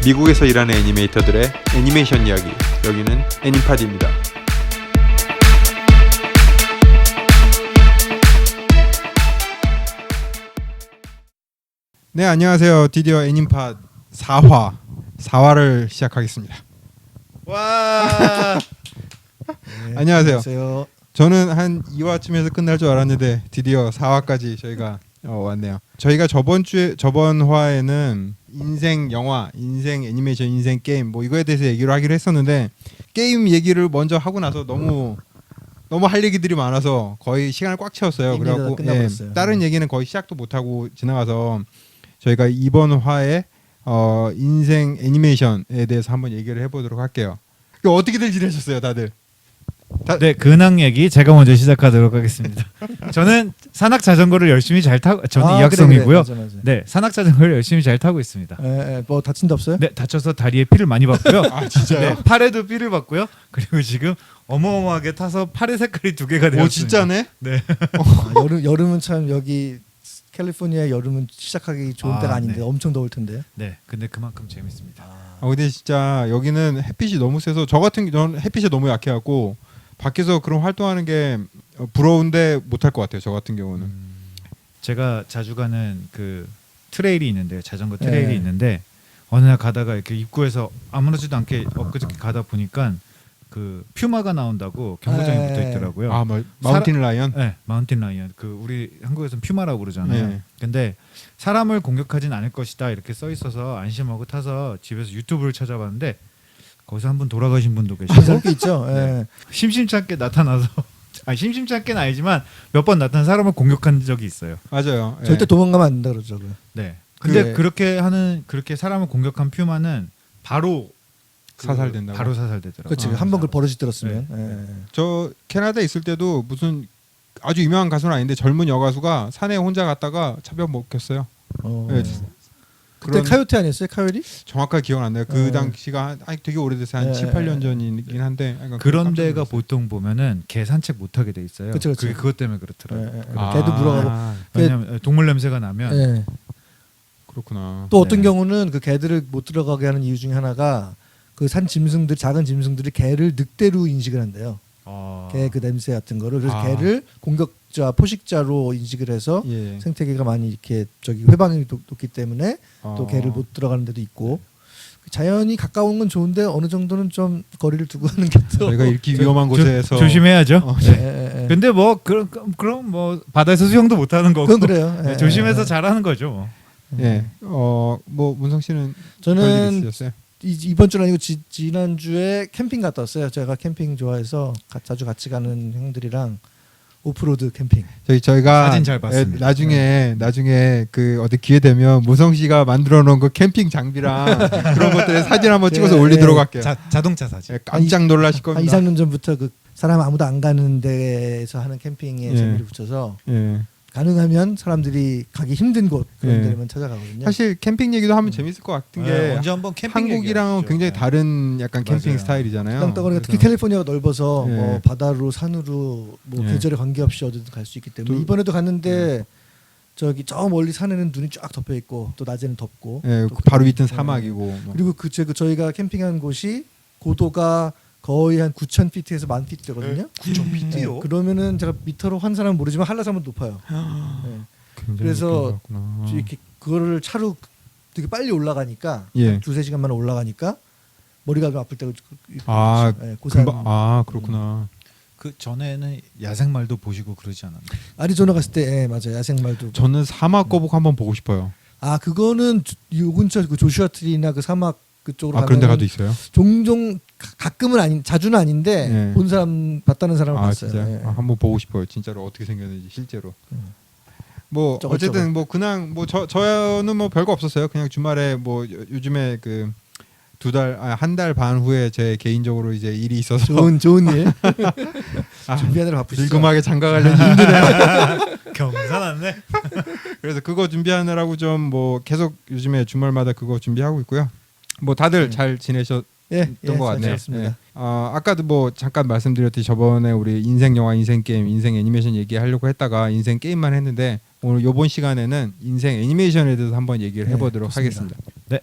미국에서 일하는 애니메이터들의 애니메이션 이야기, 여기는 애니팟입니다. 네, 안녕하세요. 드디어 애니팟 4화를 시작하겠습니다. 와. 네, 안녕하세요. 저는 한 2화쯤에서 끝날 줄 알았는데 드디어 4화까지 저희가 왔네요. 저희가 저번 화에는 인생 영화, 인생 애니메이션, 인생 게임 뭐 이거에 대해서 얘기를 하기로 했었는데 게임 얘기를 먼저 하고 나서 너무 할 얘기들이 많아서 거의 시간을 꽉 채웠어요. 그래갖고 다른 얘기는 거의 시작도 못 하고 지나가서 저희가 이번 화에 인생 애니메이션에 대해서 한번 얘기를 해보도록 할게요. 어떻게들 지내셨어요, 다들? 네, 근황 얘기 제가 먼저 시작하도록 하겠습니다. 저는 산악 자전거를 열심히 잘 타고, 저는 이학성이고요. 그래. 맞아. 네, 산악 자전거를 열심히 잘 타고 있습니다. 뭐 다친 데 없어요? 네, 다쳐서 다리에 피를 많이 봤고요. 아, 진짜요? 네, 팔에도 피를 봤고요. 그리고 지금 어마어마하게 타서 팔의 색깔이 2개가 되었습니다. 오, 진짜네? 네. 여름은 참 여기 캘리포니아 여름은 시작하기 좋은 때가 아닌데 네. 엄청 더울 텐데. 네, 근데 그만큼 재밌습니다. 근데 진짜 여기는 햇빛이 너무 세서 저는 햇빛에 너무 약해갖고 밖에서 그런 활동하는 게 부러운데 못할 것 같아요. 저 같은 경우는. 제가 자주 가는 그 트레일이 있는데, 자전거 트레일이 있는데 어느 날 가다가 이렇게 입구에서 아무렇지도 않게 엊그저께 가다 보니까 그 퓨마가 나온다고 경고장이 붙어 있더라고요. 아, 마운틴 라이언? 네, 마운틴 라이언. 그 우리 한국에서는 퓨마라고 그러잖아요. 네. 근데 사람을 공격하진 않을 것이다 이렇게 써 있어서 안심하고 타서 집에서 유튜브를 찾아봤는데 거기서 한 분 돌아가신 분도 계시고 그렇게 있죠. 네. 심심치 않게 나타나서 심심치 않게는 아니지만 몇 번 나타난 사람을 공격한 적이 있어요. 맞아요. 절대 도망가면 안 된다 그러죠. 네. 근데 그렇게 사람을 공격한 퓨마는 바로 사살된다고. 바로 사살되더라고요. 그렇지. 한번 그 버릇이 들었으면. 저 캐나다에 있을 때도 무슨 아주 유명한 가수는 아닌데 젊은 여가수가 산에 혼자 갔다가 차벽 먹혔어요. 네. 그때 카요테 아니었어요? 카요리? 정확하게 기억 안 나요. 그 당시가 되게 오래돼서 한 7, 8년 전이긴 한데 그런 데가 보통 보면은 개 산책 못 하게 돼 있어요. 그쵸. 그게 그것 때문에 그렇더라고요. 개도 물어가고. 왜냐면 동물 냄새가 나면 그렇구나. 또 어떤 경우는 그 개들을 못 들어가게 하는 이유 중에 하나가 그 산 짐승들, 작은 짐승들이 개를 늑대로 인식을 한대요. 개 그 냄새 같은 거를. 그래서 개를 공격자, 포식자로 인식을 해서 생태계가 많이 이렇게 회방이 높기 때문에 또 개를 못 들어가는 데도 있고. 자연이 가까운 건 좋은데 어느 정도는 좀 거리를 두고 하는 게 또 저희가 이렇게 위험한 곳에서 조심해야죠. 근데 뭐 그럼 뭐 바다에서 수영도 못 하는 거고. 그건 그래요. 네, 조심해서 잘하는 거죠. 뭐 문성 씨는 저는 이번 주는 아니고 지난주에 캠핑 갔다 왔어요. 제가 캠핑 좋아해서 자주 같이 가는 형들이랑 오프로드 캠핑. 저희가 사진 잘 봤습니다. 나중에 그 어디 기회 되면 문성 씨가 만들어 놓은 그 캠핑 장비랑 그런 것들에 사진 한번 찍어서 올리도록 할게요. 자동차 사진. 깜짝 놀라실 겁니다. 한 2, 3년 전부터 그 사람 아무도 안 가는 데에서 하는 캠핑에 재미를 붙여서 가능하면 사람들이 가기 힘든 곳 그런 데만 찾아가거든요. 사실 캠핑 얘기도 하면 재밌을 것 같은 게 언제 한번 캠핑 한국이랑은 굉장히 다른 약간 캠핑 스타일이잖아요. 땅덩어리가 특히 캘리포니아가 넓어서 예. 뭐 바다로 산으로 뭐 계절에 관계없이 어디든 갈 수 있기 때문에 이번에도 갔는데 저 멀리 산에는 눈이 쫙 덮여 있고 또 낮에는 덥고 또 바로 밑은 사막이고 그리고 저희가 캠핑한 곳이 고도가 거의 한 9,000피트에서 10,000피트 되거든요. 9,000피트요? 그러면은 제가 미터로 한 사람은 모르지만 한라산은 높아요. 그래서 이렇게 그거를 차로 되게 빨리 올라가니까 한 2-3시간 만에 올라가니까 머리가 좀 아플 때가 그렇구나. 그 전에는 야생말도 보시고 그러지 않았나요? 아리조나 갔을 때 맞아요. 야생말도. 저는 사막 거북 한번 보고 싶어요. 그거는 요 근처 그 조슈아 트리나 그 사막 그쪽으로 가면 그런 데 가도 있어요? 종종 가끔은 자주는 아닌데 본 사람 봤다는 사람을 봤어요. 진짜? 한번 보고 싶어요. 진짜로 어떻게 생겼는지 실제로. 뭐 어쨌든 뭐 그냥 뭐 저는 뭐 별거 없었어요. 그냥 주말에 뭐 요즘에 그 한 달 반 후에 제 개인적으로 이제 일이 있어서 좋은 일 준비하느라 바쁘시죠. 늙음하게 장가가려니 힘드네요. 겸손하네. 그래서 그거 준비하느라고 좀 뭐 계속 요즘에 주말마다 그거 준비하고 있고요. 뭐 다들 잘 지내셨던 것 같네요. 아까도 뭐 잠깐 말씀드렸듯이 저번에 우리 인생 영화, 인생 게임, 인생 애니메이션 얘기하려고 했다가 인생 게임만 했는데 오늘 이번 시간에는 인생 애니메이션에 대해서 한번 얘기를 해보도록 하겠습니다. 네.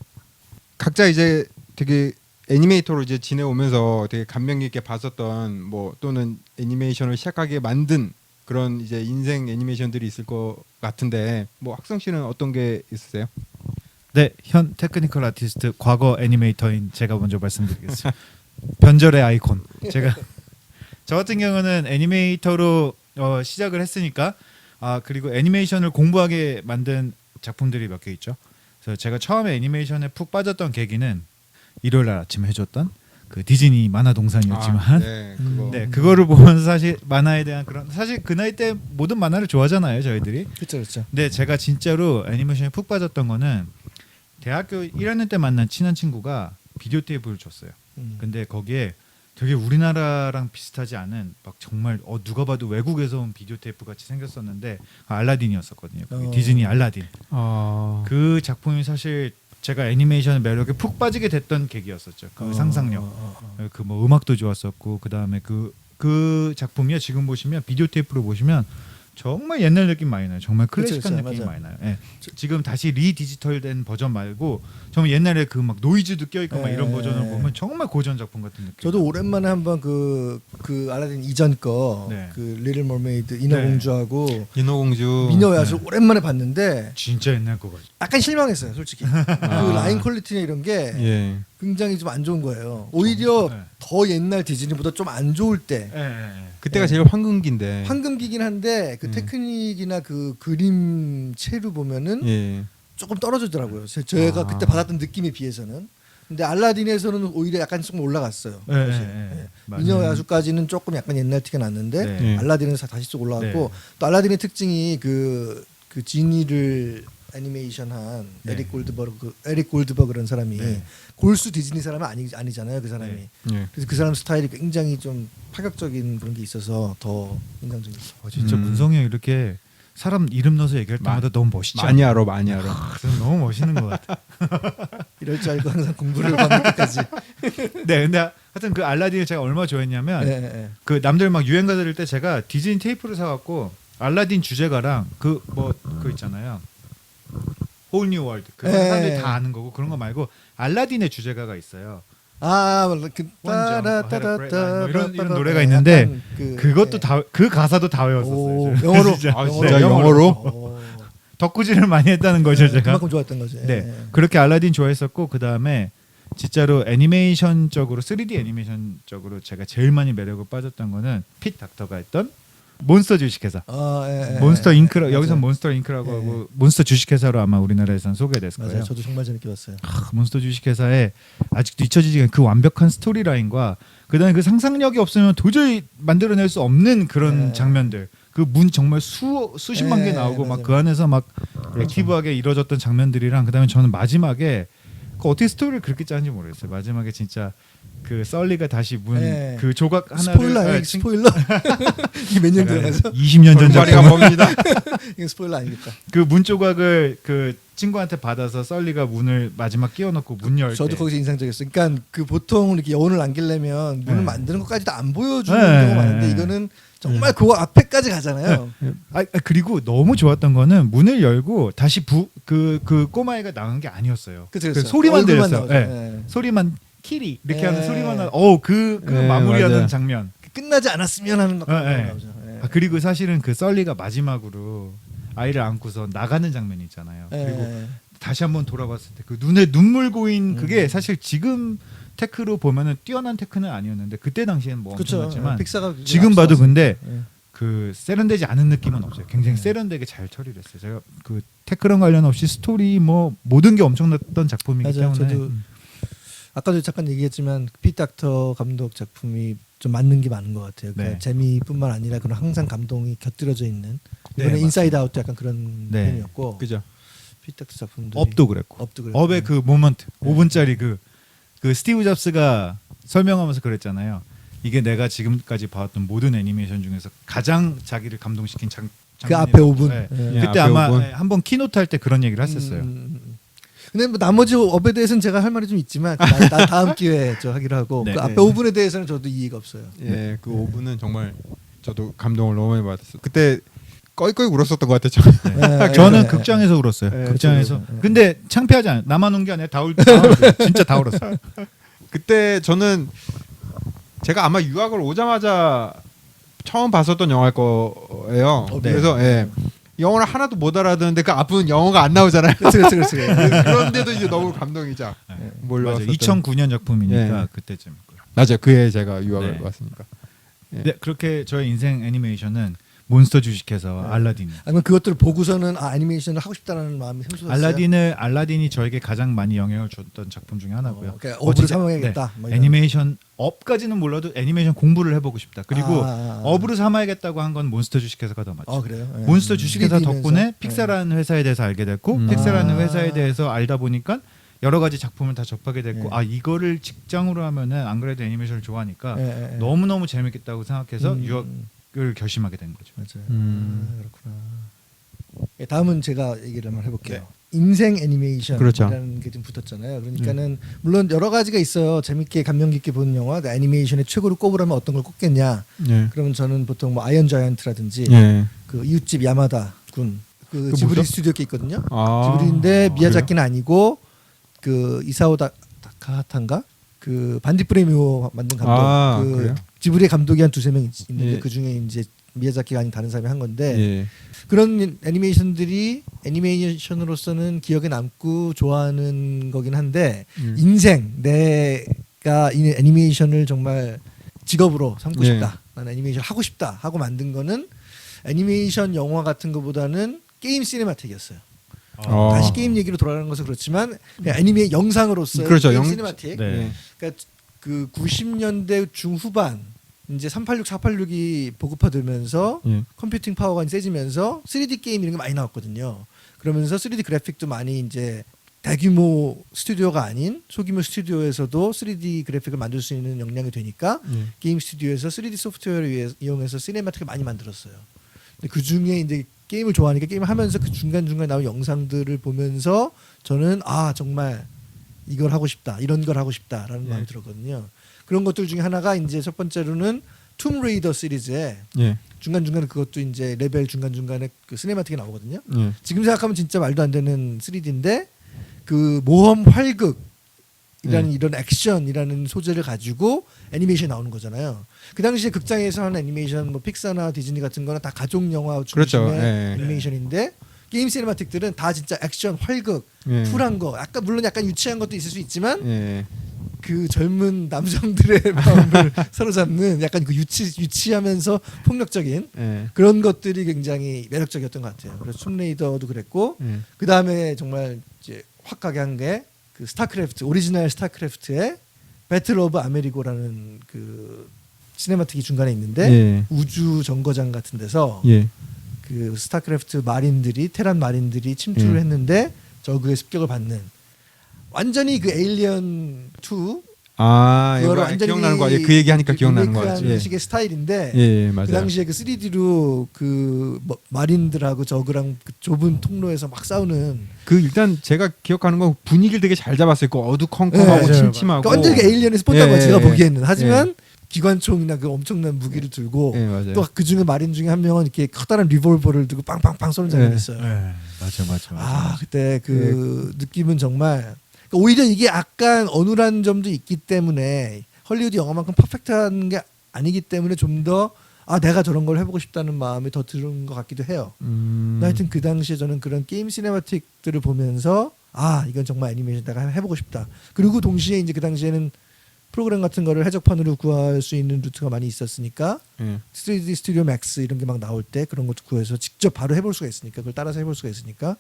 각자 이제 되게 애니메이터로 이제 지내오면서 되게 감명 깊게 봤었던 뭐 또는 애니메이션을 시작하게 만든 그런 이제 인생 애니메이션들이 있을 것 같은데 뭐 학성 씨는 어떤 게 있으세요? 네, 현 테크니컬 아티스트 과거 애니메이터인 제가 먼저 말씀드리겠습니다. 변절의 아이콘. 저 같은 경우는 애니메이터로 시작을 했으니까 그리고 애니메이션을 공부하게 만든 작품들이 몇 개 있죠. 그래서 제가 처음에 애니메이션에 푹 빠졌던 계기는 일요일 날 아침에 해줬던 그 디즈니 만화 동산이었지만 그거. 그거를 보면서 사실 만화에 대한 그런 사실 그 나이 때 모든 만화를 좋아하잖아요 저희들이. 그렇죠. 근데 제가 진짜로 애니메이션에 푹 빠졌던 거는 대학교 1학년 때 만난 친한 친구가 비디오 테이프를 줬어요. 근데 거기에 되게 우리나라랑 비슷하지 않은 막 정말 누가 봐도 외국에서 온 비디오 테이프 같이 생겼었는데 알라딘이었었거든요. 디즈니 알라딘. 그 작품이 사실 제가 애니메이션의 매력에 푹 빠지게 됐던 계기였었죠. 그 상상력, 그 뭐 음악도 좋았었고 그 다음에 그 작품이요. 지금 보시면 비디오 테이프로 보시면 정말 옛날 느낌 많이 나요. 정말 클래식한 그쵸, 느낌이 맞아요. 많이 나요. 예. 지금 다시 리디지털된 버전 말고 정말 옛날에 그 막 노이즈도 껴있고 막 이런 버전을 보면 정말 고전 작품 같은 느낌. 저도 오랜만에 한번 그 알라딘 이전 거 그 리틀 머메이드 인어공주하고 인어공주 미녀야수 오랜만에 봤는데 진짜 옛날 거 같아요. 약간 실망했어요, 솔직히. 그 라인 퀄리티나 이런 게 굉장히 좀 안 좋은 거예요. 오히려 더 옛날 디즈니보다 좀 안 좋을 때. 그때가 제일 황금기인데. 황금기긴 한데 그 테크닉이나 그 그림체로 보면은 조금 떨어지더라고요. 제가 그때 받았던 느낌에 비해서는. 근데 알라딘에서는 오히려 약간 조금 올라갔어요. 미녀 야수까지는 조금 약간 옛날 티가 났는데 알라딘은 다시 쭉 올라갔고 또 알라딘의 특징이 그 지니를 애니메이션한 에릭 골드버그라는 사람이 골수 디즈니 사람은 아니잖아요, 그 사람이. 그래서 그 사람 스타일이 굉장히 좀 파격적인 그런 게 있어서 더 인상적이었어요. 진짜 문성이 형 이렇게 사람 이름 넣어서 얘기할 때마다 너무 멋있지 많이 알아. 너무 멋있는 것 같아. 이럴 줄 알고 항상 공부를 밤 늦게까지. 네, 근데 하여튼 그 알라딘을 제가 얼마나 좋아했냐면 그 남들 막 유행가 들을 때 제가 디즈니 테이프를 사갖고 알라딘 주제가랑 그 있잖아요. 홀 뉴 월드. 그 사람들이 다 아는 거고 그런 거 말고 알라딘의 주제가가 있어요. 이런 노래가 있는데 그것도 다 그 가사도 다 외웠었어요. 영어로. 진짜 영어로? 덕구질을 많이 했다는 거죠, 제가. 그만큼 좋았던 거죠. 네, 그렇게 알라딘 좋아했었고 그 다음에 진짜로 애니메이션적으로 3D 애니메이션적으로 제가 제일 많이 매력을 빠졌던 거는 핏 닥터가 했던 몬스터 주식회사. 몬스터 잉크 여기서 몬스터 잉크라고 하고 몬스터 주식회사로 아마 우리나라에선 소개됐을 거예요. 저도 정말 재밌게 봤어요. 몬스터 주식회사에 아직도 잊혀지지 않은 그 완벽한 스토리 라인과 그다음에 그 상상력이 없으면 도저히 만들어낼 수 없는 그런 장면들. 그 문 정말 수십만 개 나오고 막 그 안에서 막 액티브하게 이루어졌던 장면들이랑 그다음에 저는 마지막에 그 어떻게 스토리를 그렇게 짜는지 모르겠어요. 마지막에 진짜 그 썰리가 다시 문 그 조각 하나를 스포일러? 이게 몇 년 들어가서? 20년 전 머리가 멉니다. 이거 스포일러 아니겠다. 그 문 조각을 그 친구한테 받아서 썰리가 문을 마지막 끼워넣고 문 열 때. 저도 거기서 인상적이었어요. 그러니까 그 보통 이렇게 여운을 남기려면 문을 만드는 것까지도 안 보여주는 경우가 많은데 이거는 정말 그 앞에까지 가잖아요. 그리고 너무 좋았던 거는 문을 열고 다시 그 꼬마애가 나간 게 아니었어요. 그쵸. 소리만 들렸어요. 소리만 키리 이렇게 하는 소리만 그 마무리하는 맞아요. 장면. 끝나지 않았으면 하는 막 나오죠. 그리고 사실은 그 썰리가 마지막으로 아이를 안고서 나가는 장면이 있잖아요. 그리고 다시 한번 돌아봤을 때 그 눈에 눈물 고인 그게 사실 지금 테크로 보면은 뛰어난 테크는 아니었는데 그때 당시에는 뭐 엄청났지만 지금 봐도 근데 그 세련되지 않은 느낌은 없어요. 굉장히 세련되게 잘 처리를 했어요. 제가 그 테크랑 관련 없이 스토리 뭐 모든 게 엄청났던 작품이기 때문에 저도 아까도 잠깐 얘기했지만 핏 닥터 감독 작품이 좀 맞는 게 많은 것 같아요. 그러니까 재미뿐만 아니라 그런 항상 감동이 곁들여져 있는 이번에 인사이드 아웃도 약간 그런 편이었고 그죠. 핏 닥터 작품도 업도 그랬고 업의 그 모먼트 5분짜리 그 스티브 잡스가 설명하면서 그랬잖아요. 이게 내가 지금까지 봐왔던 모든 애니메이션 중에서 가장 자기를 감동시킨 그 앞에 5분. 그때 아마 한번 키노트 할 때 그런 얘기를 했었어요. 근데 뭐 나머지 업에 대해서는 제가 할 말이 좀 있지만 다음 기회에 하기로 하고 그 앞에 5분에 대해서는 저도 이해가 없어요. 그 5분은 정말 저도 감동을 너무 많이 받았어요. 그때 꺼이꺼이 울었었던 것 같아요. 네, 저는 네, 극장에서 울었어요. 네, 극장에서. 저도, 네. 근데 창피하지 않아요. 나만 운 게 아니라 다 울었어요. 진짜 다 울었어요. 그때 저는 제가 아마 유학을 오자마자 처음 봤었던 영화일 거예요. 네. 그래서 영어를 하나도 못 알아듣는데 그 앞은 영어가 안 나오잖아요. 그렇지. 그런데도 이제 너무 감동이 자 맞아요. 몰려왔었던. 2009년 작품이니까 네. 그때쯤. 맞아요. 그해 제가 유학을 네. 왔으니까. 네, 그렇게 저의 인생 애니메이션은 몬스터 주식회사와 알라딘. 아니면 그것들을 보고서는 애니메이션을 하고 싶다는 마음이 샘솟았어요. 알라딘이 저에게 가장 많이 영향을 줬던 작품 중에 하나고요. 그러니까 업으로 삼아야겠다. 뭐 이런. 애니메이션 업까지는 몰라도 애니메이션 공부를 해보고 싶다. 그리고 아. 업으로 삼아야겠다고 한 건 몬스터 주식회사가 더 맞죠. 그래요? 네. 몬스터 주식회사 3D 면서. 덕분에 픽사라는 회사에 대해서 알게 됐고 픽사라는 회사에 대해서 알다 보니까 여러 가지 작품을 다 접하게 됐고 이거를 직장으로 하면은 안 그래도 애니메이션을 좋아하니까 너무너무 재밌겠다고 생각해서 유학을 결심하게 된 거죠. 맞아요. 그렇구나. 네. 다음은 제가 얘기를 한번 해볼게요. 인생 애니메이션이라는 그렇죠. 게 좀 붙었잖아요. 그러니까는 물론 여러 가지가 있어요. 재밌게 감명 깊게 보는 영화, 애니메이션의 최고로 꼽으라면 어떤 걸 꼽겠냐? 그러면 저는 보통 뭐 아이언 자이언트라든지 그 이웃집 야마다 군, 그 지브리 뭐죠? 스튜디오 게 있거든요. 아, 지브리인데 미야자키는 아니고 그 이사오 다카하타인가? 그 반디프레미오 만든 감독. 그 그래요? 지브리의 감독이 한 두세 명 있는데 예. 그 중에 이제 미야자키가 아닌 다른 사람이 한 건데 예. 그런 애니메이션들이 애니메이션으로서는 기억에 남고 좋아하는 거긴 한데 인생 내가 이 애니메이션을 정말 직업으로 삼고 네. 싶다. 나는 애니메이션 하고 싶다 하고 만든 거는 애니메이션 영화 같은 거보다는 게임 시네마틱이었어요. 다시 게임 얘기로 돌아가는 것은 그렇지만 그냥 애니메 영상으로서 그렇죠. 게임 시네마틱. 네. 그러니까 그 90년대 중후반 이제 386, 486이 보급화되면서 컴퓨팅 파워가 세지면서 3D 게임 이런 게 많이 나왔거든요. 그러면서 3D 그래픽도 많이 이제 대규모 스튜디오가 아닌 소규모 스튜디오에서도 3D 그래픽을 만들 수 있는 역량이 되니까 게임 스튜디오에서 3D 소프트웨어를 이용해서 시네마틱을 많이 만들었어요. 근데 그 중에 이제 게임을 좋아하니까 게임을 하면서 그 중간중간 나온 영상들을 보면서 저는 정말 이걸 하고 싶다. 이런 걸 하고 싶다라는 마음이 들었거든요. 그런 것들 중에 하나가 이제 첫 번째로는 툼 레이더 시리즈에 중간중간에 그것도 이제 레벨 중간중간에 그 시네마틱이 나오거든요. 지금 생각하면 진짜 말도 안 되는 3D인데 그 모험 활극이라는 이런 액션이라는 소재를 가지고 애니메이션이 나오는 거잖아요. 그 당시에 극장에서 하는 애니메이션 뭐 픽사나 디즈니 같은 거는 다 가족 영화 중심의 그렇죠. 애니메이션인데 게임 시네마틱들은 다 진짜 액션 활극 쿨한 거 약간 물론 약간 유치한 것도 있을 수 있지만 그 젊은 남성들의 마음을 사로잡는 약간 그 유치하면서 폭력적인 그런 것들이 굉장히 매력적이었던 것 같아요. 그래서 툼레이더도 그랬고 그 다음에 정말 이제 확 가게 한 게 그 스타크래프트 오리지널 스타크래프트의 배틀 오브 아메리고라는 그 시네마틱이 중간에 있는데 우주 정거장 같은 데서 그 스타크래프트 마린들이 테란 마린들이 침투를 했는데 저그의 습격을 받는 완전히 그 에일리언 2 이거 기억나는 거 그 얘기하니까 기억나는 거 같아요. 식의 스타일인데 맞아요. 그 당시에 그 3D로 그 마린들하고 저그랑 그 좁은 통로에서 막 싸우는 그 일단 제가 기억하는 건 분위기를 되게 잘 잡았어요. 그 어두컴컴하고 맞아요. 침침하고 그러니까 완전히 에일리언에서 본다고 거예요. 제가 보기에는 하지만 기관총이나 그 엄청난 무기를 들고 또 그 중에 마린 중에 한 명은 이렇게 커다란 리볼버를 들고 빵빵빵 쏘는 장면이 있어요. 맞아. 그때 그 느낌은 정말 오히려 이게 약간 어눌한 점도 있기 때문에 헐리우드 영화만큼 퍼펙트한 게 아니기 때문에 좀 더 내가 저런 걸 해보고 싶다는 마음이 더 드는 것 같기도 해요. 하여튼 그 당시에 저는 그런 게임 시네마틱들을 보면서 이건 정말 애니메이션 내가 해보고 싶다. 그리고 동시에 이제 그 당시에는 프로그램 같은 거를 해적판으로 구할 수 있는 루트가 많이 있었으니까 3D 스튜디오 맥스 이런 게 막 나올 때 그런 것도 구해서 직접 바로 해볼 수가 있으니까 그걸 따라서 해볼 수가 있으니까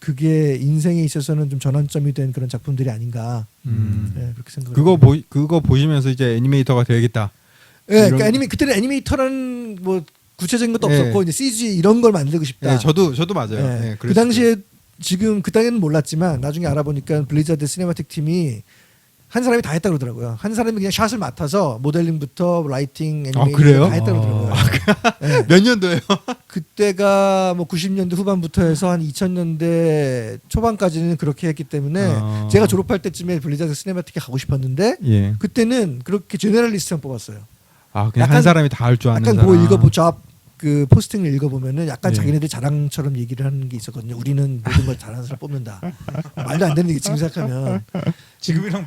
그게 인생에 있어서는 좀 전환점이 된 그런 작품들이 아닌가 그렇게 생각을 그거 보시면서 이제 애니메이터가 되겠다. 그러니까 그때는 애니메이터라는 뭐 구체적인 것도 없었고 이제 CG 이런 걸 만들고 싶다. 저도 맞아요. 그 당시에 지금 그 당에는 몰랐지만 나중에 알아보니까 블리자드 시네마틱 팀이 한 사람이 다 했다 그러더라고요. 한 사람이 그냥 샷을 맡아서 모델링부터 라이팅, 애니메이션 다 했다 그러더라고요. 몇 년도예요? 그때가 뭐 90년대 후반부터 해서 한 2000년대 초반까지는 그렇게 했기 때문에 제가 졸업할 때쯤에 블리자드 시네마틱에 가고 싶었는데 그때는 그렇게 제너럴리스트만 뽑았어요. 그냥 한 사람이 다 할 줄 아는 약간 사람. 고 읽어보 잡 그 포스팅을 읽어보면은 약간 네. 자기네들 자랑처럼 얘기를 하는 게 있었거든요. 우리는 모든 걸 잘하는 사람 뽑는다. 말도 안 되는 얘기 지금 생각하면. 지금이랑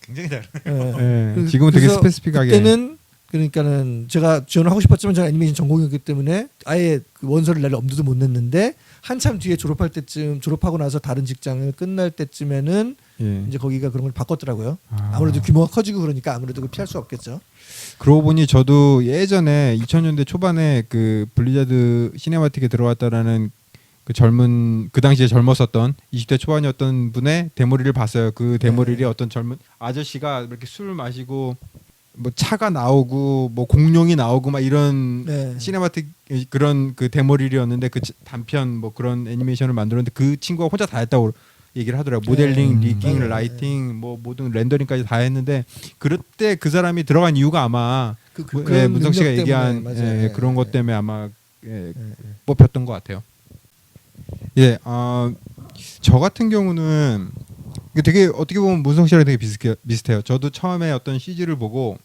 굉장히 다르. 예, 지금은 되게 그래서 스페시픽하게. 그때는 그러니까는 제가 지원을 하고 싶었지만 제가 애니메이션 전공이었기 때문에 아예 그 원서를 낼 엄두도 못 냈는데 한참 뒤에 졸업할 때쯤 졸업하고 나서 다른 직장을 끝날 때쯤에는 예. 이제 거기가 그런 걸 바꿨더라고요. 아무래도 규모가 커지고 그러니까 아무래도 그걸 피할 수 없겠죠. 그러고 보니 저도 예전에 2000년대 초반에 그 블리자드 시네마틱에 들어왔다라는 그 젊은 그 당시에 젊었었던 20대 초반이었던 분의 데모리를 봤어요. 그 데모리에 네. 어떤 젊은 아저씨가 이렇게 술 마시고 뭐 차가 나오고 뭐 공룡이 나오고 막 이런 네. 시네마틱 그런 그 데모릴이었는데 그 단편 뭐 그런 애니메이션을 만들었는데 그 친구가 혼자 다 했다고 얘기를 하더라고요. 모델링, 리깅, 맞아요. 라이팅, 뭐 모든 렌더링까지 다 했는데 그때 그 사람이 들어간 이유가 아마 그런 문성 씨가 능력 얘기한 때문에, 맞아요. 그런 것 네. 때문에 아마 네. 뽑혔던 것 같아요. 예, 저 같은 경우는 이게 되게 어떻게 보면 문성 씨랑 되게 비슷해요. 저도 처음에 어떤 CG를 보고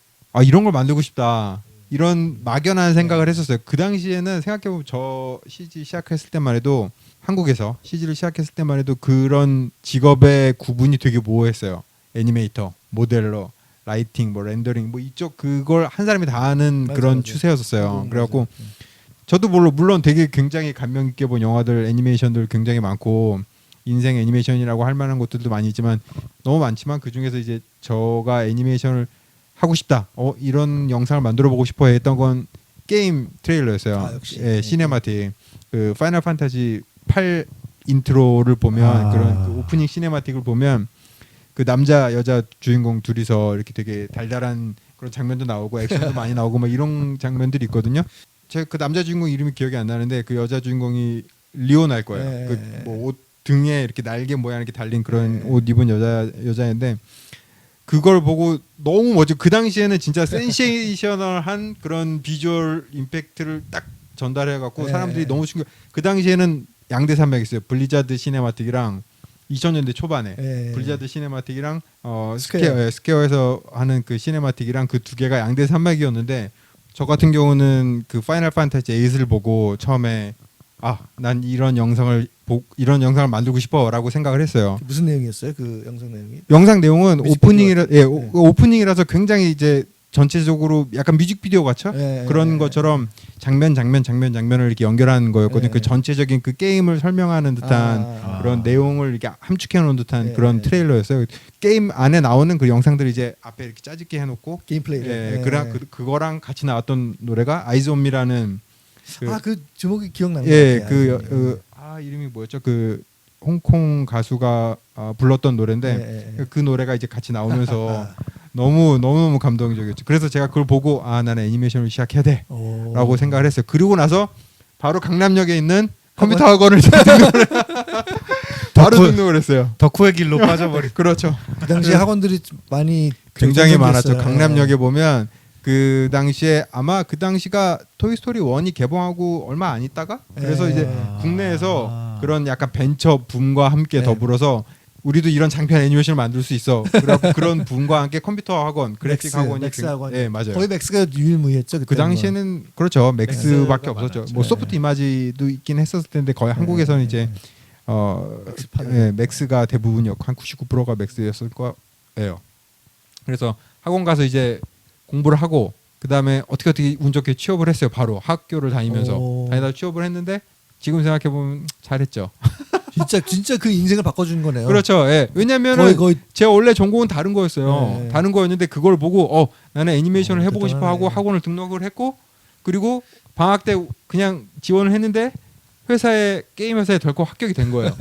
이런 걸 만들고 싶다. 이런 막연한 생각을 했었어요. 그 당시에는 생각해보면 저 CG 시작했을 때만 해도 한국에서 CG를 시작했을 때만 해도 그런 직업의 구분이 되게 모호했어요. 애니메이터, 모델러, 라이팅, 뭐 렌더링, 뭐 이쪽 그걸 한 사람이 다 하는 그런 추세였었어요. 그래갖고 저도 물론 되게 굉장히 감명 깊게 본 영화들, 애니메이션들 굉장히 많고 인생 애니메이션이라고 할 만한 것들도 많이 있지만 너무 많지만 그 중에서 이제 저가 애니메이션을 하고 싶다. 이런 영상을 만들어 보고 싶어 했던 건 게임 트레일러였어요. 역시. 예, 시네마틱. 그 파이널 판타지 8 인트로를 보면 그런 그 오프닝 시네마틱을 보면 그 남자 여자 주인공 둘이서 이렇게 되게 달달한 그런 장면도 나오고 액션도 많이 나오고 막 이런 장면들이 있거든요. 제가 그 남자 주인공 이름이 기억이 안 나는데 그 여자 주인공이 리오나일 거예요. 네. 그 뭐 옷 등에 이렇게 날개 모양 이렇게 달린 그런 옷 입은 여자인데 그걸 보고 너무 멋지고 그 당시에는 진짜 센세이셔널한 그런 비주얼 임팩트를 딱 전달해 갖고 사람들이 너무 충격. 그 당시에는 양대 산맥이 있어요. 블리자드 시네마틱이랑 2000년대 초반에 블리자드 시네마틱이랑 스퀘어에서 하는 그 시네마틱이랑 그 두 개가 양대 산맥이었는데 저 같은 경우는 그 파이널 판타지 8을 보고 처음에 난 이런 영상을 만들고 싶어라고 생각을 했어요. 무슨 내용이었어요? 그 영상 내용이? 영상 내용은 오프닝이라서 굉장히 이제 전체적으로 약간 뮤직비디오 같죠? 그런 것처럼 장면을 이렇게 연결하는 거였거든요. 그 전체적인 그 게임을 설명하는 듯한 그런 내용을 이렇게 함축해 놓은 듯한 그런 트레일러였어요. 게임 안에 나오는 그 영상들을 이제 앞에 이렇게 짜집게 해놓고 게임플레이. 그거랑 같이 나왔던 노래가 Eyes on Me라는 그 제목이 기억나는 것 같아요. 이름이 뭐였죠? 그 홍콩 가수가 불렀던 노래인데 그 노래가 이제 같이 나오면서 너무 감동적이었죠. 그래서 제가 그걸 보고 나는 애니메이션을 시작해야 돼라고 생각을 했어요. 그리고 나서 바로 강남역에 있는 컴퓨터 학원을 등록을 했어요. 덕후의 길로 빠져버린. 그렇죠. 그 당시에 학원들이 굉장히 많았죠. 강남역에 보면 그 당시에 아마 그 당시가 토이스토리 1이 개봉하고 얼마 안 있다가 그래서 이제 국내에서 그런 약간 벤처 붐과 함께 더불어서 우리도 이런 장편 애니메이션을 만들 수 있어. 그래갖고 그런 붐과 함께 컴퓨터 학원, 그래픽 학원이 맥스 학원. 맞아요. 거의 맥스가 유일무이했죠. 그 당시에는 그렇죠. 맥스밖에 없었죠. 많았죠. 뭐 소프트 이마지도 있긴 했었을 텐데 거의 한국에서는 이제 맥스가 대부분이었고 한 99%가 맥스였을 거예요. 그래서 학원 가서 이제 공부를 하고 그 다음에 어떻게 운 좋게 취업을 했어요. 바로 학교를 다니다 취업을 했는데 지금 생각해 보면 잘했죠. 진짜 그 인생을 바꿔준 거네요. 그렇죠. 예. 왜냐면은 거의 제가 원래 전공은 다른 거였어요. 다른 거였는데 그걸 보고 나는 애니메이션을 해보고 싶어 하고 학원을 등록을 했고 그리고 방학 때 그냥 지원을 했는데 게임 회사에 덜컥 합격이 된 거예요.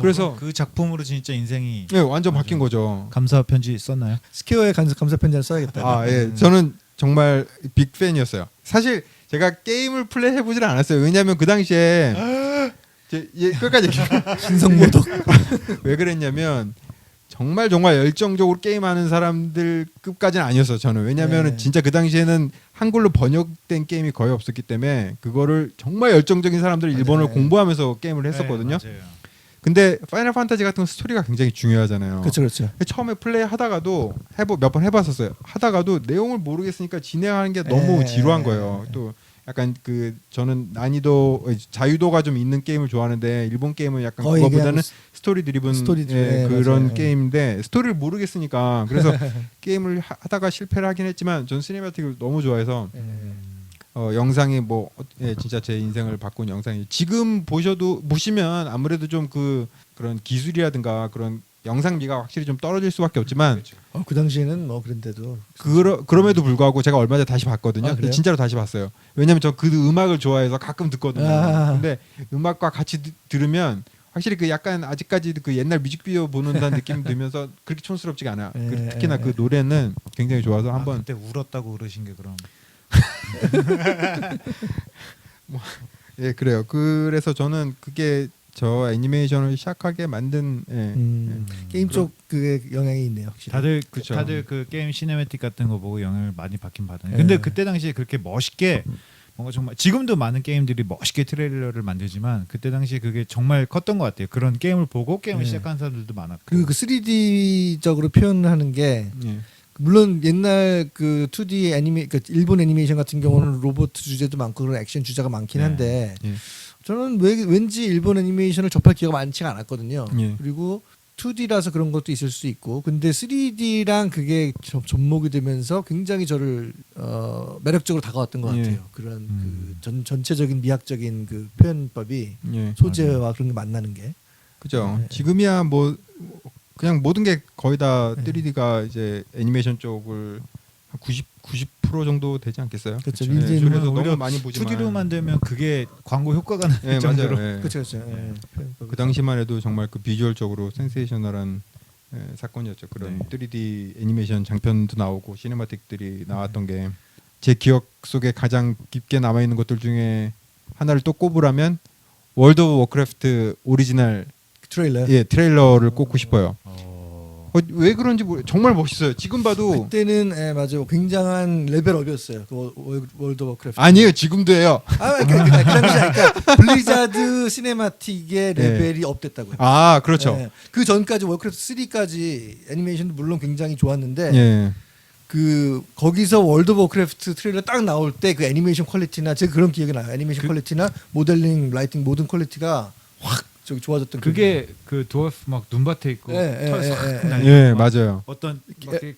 그래서 그 작품으로 진짜 인생이 완전 바뀐 거죠. 감사 편지 썼나요? 스퀘어에 감사 편지를 써야겠다. 저는 정말 빅 팬이었어요. 사실 제가 게임을 플레이해 보질 않았어요. 왜냐하면 그 당시에 끝까지 신성모독. 왜 그랬냐면 정말 열정적으로 게임하는 사람들급까지는 아니었어요. 저는 왜냐하면 진짜 그 당시에는 한글로 번역된 게임이 거의 없었기 때문에 그거를 정말 열정적인 사람들 일본어를 공부하면서 게임을 했었거든요. 근데 파이널 판타지 같은 스토리가 굉장히 중요하잖아요. 그렇죠. 처음에 플레이 하다가도 몇 번 해봤었어요. 하다가도 내용을 모르겠으니까 진행하는 게 너무 지루한 거예요. 또 약간 그 저는 난이도 자유도가 좀 있는 게임을 좋아하는데 일본 게임은 약간 거의 그거보다는 그냥 스토리 드리븐 네, 그런 맞아요. 게임인데 스토리를 모르겠으니까 그래서 게임을 하다가 실패를 하긴 했지만 전 시네마틱을 너무 좋아해서 영상이 뭐 진짜 제 인생을 바꾼 영상이 지금 보시면 아무래도 좀 그런 기술이라든가 그런 영상미가 확실히 좀 떨어질 수밖에 없지만 그 당시에는 뭐 그런데도 그럼에도 불구하고 제가 얼마 전에 다시 봤거든요. 아, 그래요? 진짜로 다시 봤어요. 왜냐면 저 그 음악을 좋아해서 가끔 듣거든요. 아. 근데 음악과 같이 들으면 확실히 그 약간 아직까지 그 옛날 뮤직비디오 보는 듯한 느낌이 들면서 그렇게 촌스럽지가 않아요. 특히나 그 노래는 굉장히 좋아서 한번 그때 울었다고 그러신 게 그럼 예 그래요. 그래서 저는 그게 저 애니메이션을 시작하게 만든 게임 쪽 그게 영향이 있네요. 확실히. 다들 그 게임 시네매틱 같은 거 보고 영향을 많이 받긴 받아요. 근데 그때 당시에 그렇게 멋있게 뭔가 정말 지금도 많은 게임들이 멋있게 트레일러를 만들지만 그때 당시에 그게 정말 컸던 것 같아요. 그런 게임을 보고 게임을 시작한 사람들도 많았고. 그리고 그 3D적으로 표현하는 게 물론 옛날 그 2D 그 일본 애니메이션 같은 경우는 로봇 주제도 많고 그런 액션 주제가 많긴 한데 저는 왠지 일본 애니메이션을 접할 기회가 많지가 않았거든요. 그리고 2D라서 그런 것도 있을 수 있고 근데 3D랑 그게 접목이 되면서 굉장히 저를 매력적으로 다가왔던 것 같아요. 그런 그 전체적인 미학적인 그 표현법이 소재와 그런 게 만나는 게 그죠. 지금이야 뭐 그냥 모든 게 거의 다 3D가 이제 애니메이션 쪽을 한 90% 정도 되지 않겠어요? 그렇죠. 그래서 너무 오히려 많이 보지만 2D로 만들면 그게 광고 효과가 날 정도로. 맞아요. 그렇죠. 그 당시만 해도 정말 그 비주얼적으로 센세이셔널한 사건이었죠. 그런 3D 애니메이션 장편도 나오고 시네마틱들이 나왔던 게 제 기억 속에 가장 깊게 남아 있는 것들 중에 하나를 또 꼽으라면 월드 오브 워크래프트 오리지널 트레일러를 꼽고 싶어요. 왜 그런지 정말 멋있어요. 지금 봐도 그때는 맞아요. 굉장한 레벨업이었어요. 그 월드 오브 워크래프트. 아니에요. 지금도예요. 그러니까 블리자드 시네마틱의 레벨이 업됐다고요. 아 그렇죠. 그 전까지 워크래프트 3까지 애니메이션도 물론 굉장히 좋았는데 그 거기서 월드 오브 워크래프트 트레일러 딱 나올 때 그 애니메이션 퀄리티나 제가 그런 기억이 나요. 애니메이션 퀄리티나 모델링, 라이팅 모든 퀄리티가 확 저기 좋아졌던 그게 그 도어프 막 눈밭에 있고 맞아요. 어떤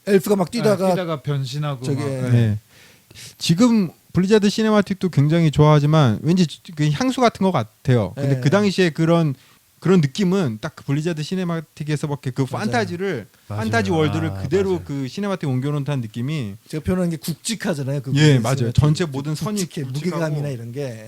엘프가 막 뛰다가 변신하고 저기 지금 블리자드 시네마틱도 굉장히 좋아하지만 왠지 그 향수 같은 것 같아요. 근데 그 당시에 그런 느낌은 딱 그 블리자드 시네마틱에서밖에 그 판타지를 판타지 월드를 그대로 그 시네마틱 옮겨놓은 듯한 느낌이 제가 표현하는 게 굵직하잖아요. 맞아요. 전체 모든 선이 무게감이나 이런 게.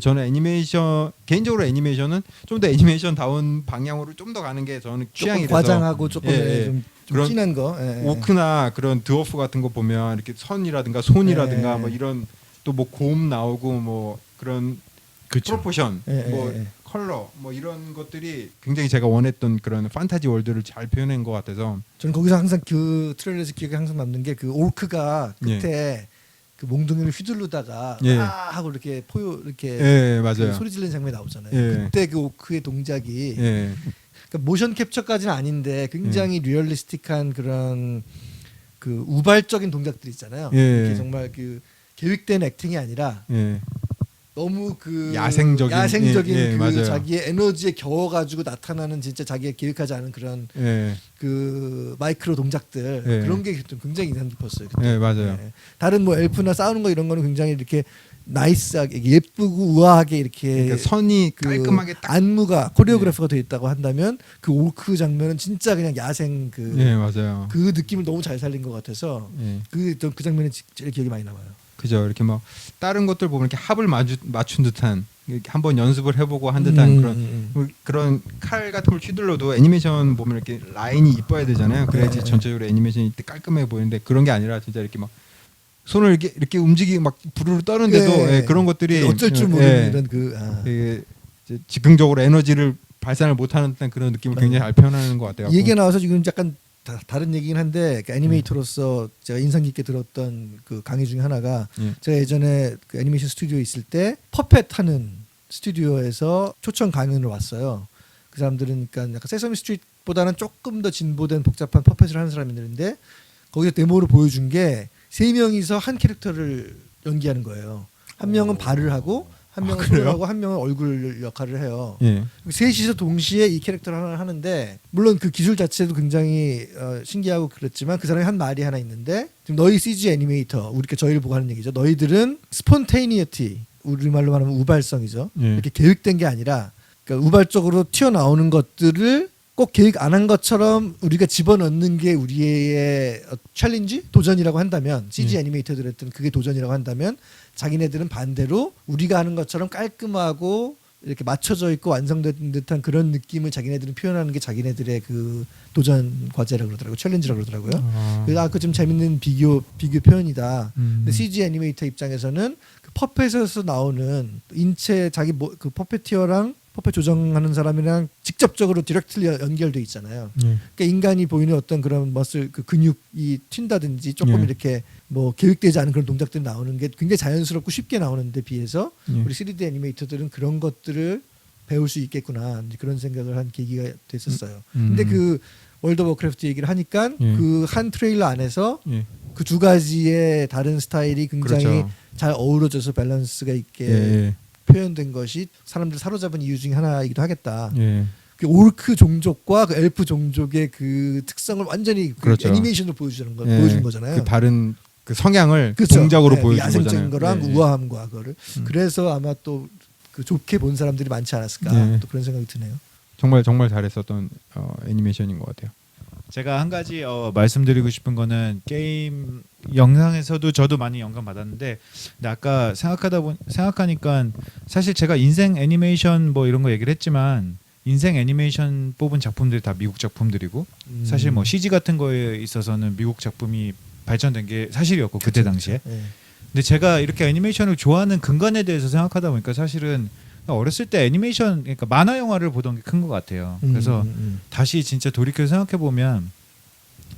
저는 애니메이션 개인적으로 애니메이션은 좀 더 애니메이션 다운 방향으로 좀 더 가는 게 저는 취향이라서 과장하고 조금 좀 진한 거. 오크나 그런 드워프 같은 거 보면 이렇게 선이라든가 손이라든가 뭐 이런 또 뭐 곰 나오고 뭐 그런 프로포션 뭐 컬러 뭐 이런 것들이 굉장히 제가 원했던 그런 판타지 월드를 잘 표현한 것 같아서 저는 거기서 항상 그 트레일러에서 기억에 항상 남는 게 그 오크가 끝에 그 몽둥이를 휘두르다가 하고 이렇게 맞아요. 그 소리 지르는 장면이 나오잖아요. 그때 그 오크의 동작이 그러니까 모션 캡처까지는 아닌데 굉장히 리얼리스틱한 그런 그 우발적인 동작들 있잖아요. 이게 정말 그 계획된 액팅이 아니라 너무 그 야생적인 그 자기의 에너지에 겨워가지고 나타나는 진짜 자기가 계획하지 않은 그런 그 마이크로 동작들 그런 게 굉장히 인상 깊었어요. 그때. 맞아요. 다른 뭐 엘프나 싸우는 거 이런 거는 굉장히 이렇게 나이스하게 예쁘고 우아하게 이렇게 그러니까 선이 그 깔끔하게 딱 안무가 코리오그래퍼가 되어 있다고 한다면 그 오크 장면은 진짜 그냥 야생 맞아요. 그 느낌을 너무 잘 살린 것 같아서 그 장면이 제일 기억이 많이 남아요. 그죠. 이렇게 막 다른 것들 보면 이렇게 합을 맞춘 듯한 한번 연습을 해보고 한 듯한 그런 칼 같은 걸 휘둘러도 애니메이션 보면 이렇게 라인이 이뻐야 되잖아요. 그래야지 전체적으로 애니메이션이 깔끔해 보이는데 그런 게 아니라 진짜 이렇게 막 손을 이렇게 움직이고 막 부르르 떠는데도 그런 것들이 어쩔 줄 모르는 이런 즉흥적으로 에너지를 발산을 못하는 듯한 그런 느낌을 굉장히 잘 표현하는 것 같아요. 이 얘기가 나와서 지금 약간 다른 얘기긴 한데 그 애니메이터로서 제가 인상 깊게 들었던 그 강의 중에 하나가 제가 예전에 그 애니메이션 스튜디오에 있을 때 퍼펫 하는 스튜디오에서 초청 강연을 왔어요. 그 사람들은 그러니까 약간 세서미 스트리트보다는 조금 더 진보된 복잡한 퍼펫을 하는 사람들인데 거기서 데모를 보여준 게 3명이서 한 캐릭터를 연기하는 거예요. 한 명은 발을 하고 한 명은 손을 하고 한 명은 얼굴 역할을 해요. 예. 셋이서 동시에 이 캐릭터를 하나 하는데 물론 그 기술 자체도 굉장히 신기하고 그렇지만 그 사람이 한 말이 하나 있는데 지금 너희 CG 애니메이터 우리가 저희를 보고 하는 얘기죠. 너희들은 스폰테이니어티 우리말로 말하면 우발성이죠. 예. 이렇게 계획된 게 아니라 그러니까 우발적으로 튀어나오는 것들을 꼭 계획 안 한 것처럼 우리가 집어넣는 게 우리의 챌린지? 도전이라고 한다면 CG 애니메이터들 했던 그게 도전이라고 한다면 자기네들은 반대로 우리가 하는 것처럼 깔끔하고 이렇게 맞춰져 있고 완성된 듯한 그런 느낌을 자기네들은 표현하는 게 자기네들의 그 도전 과제라고 그러더라고요. 챌린지라고 그러더라고요. 그래서 아그 좀 재밌는 비교 표현이다. 근데 CG 애니메이터 입장에서는 그 퍼펫에서 나오는 인체 자기 그 퍼페티어랑 퍼펫 조정하는 사람이랑 직접적으로 디렉트리 연결돼 있잖아요. 그러니까 인간이 보이는 어떤 그런 머슬 그 근육이 튄다든지 조금 이렇게 뭐 계획되지 않은 그런 동작들이 나오는 게 굉장히 자연스럽고 쉽게 나오는데 비해서 우리 3D 애니메이터들은 그런 것들을 배울 수 있겠구나 그런 생각을 한 계기가 됐었어요. 근데 그 월드 오브 워크래프트 얘기를 하니까 그 한 트레일러 안에서 그 두 가지의 다른 스타일이 굉장히 그렇죠. 잘 어우러져서 밸런스가 있게 표현된 것이 사람들 사로잡은 이유 중에 하나이기도 하겠다. 그 오르크 종족과 그 엘프 종족의 그 특성을 완전히 그 그렇죠. 애니메이션으로 보여준 거잖아요. 그 다른 그 성향을 그렇죠. 동작으로 보여준 야생적인 거잖아요. 거랑 우아함과 그거를. 그래서 아마 또 그 좋게 본 사람들이 많지 않았을까 또 그런 생각이 드네요. 정말 정말 잘했었던 애니메이션인 것 같아요. 제가 한 가지 말씀드리고 싶은 거는 게임 영상에서도 저도 많이 영감 받았는데 근데 아까 생각하니까 사실 제가 인생 애니메이션 뭐 이런 거 얘기를 했지만 인생 애니메이션 뽑은 작품들이 다 미국 작품들이고 사실 뭐 CG 같은 거에 있어서는 미국 작품이 발전된 게 사실이었고 그때 당시에. 근데 제가 이렇게 애니메이션을 좋아하는 근간에 대해서 생각하다 보니까 사실은 어렸을 때 애니메이션 그러니까 만화 영화를 보던 게 큰 것 같아요. 그래서 다시 진짜 돌이켜 생각해 보면